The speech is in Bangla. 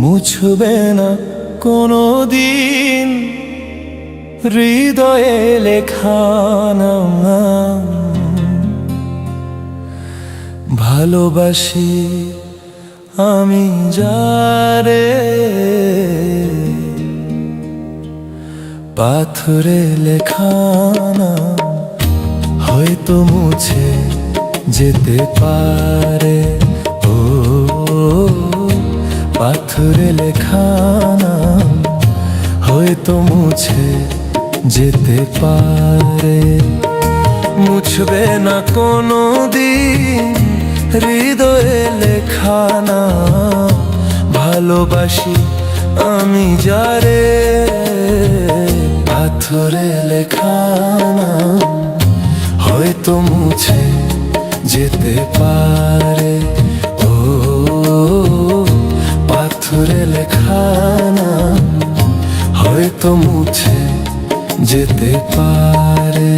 মুছবে না কোনো দিন হৃদয়ে লেখা নাম। ভালোবাসি আমি যারে, পাথরে লেখা নাম হয়তো মুছে যেতে পারে। ও পাথরে লেখা নাম হয়তো মুছে যেতে পারে। মুছবে না কোনো দিন হৃদয়ে লেখা নাম। ভালোবাসি আমি যারে, পাথরে লেখা নাম হয়তো মুছে যেতে পারে। ও পাথরে লেখা নাম হয়তো মুছে যেতে পারে।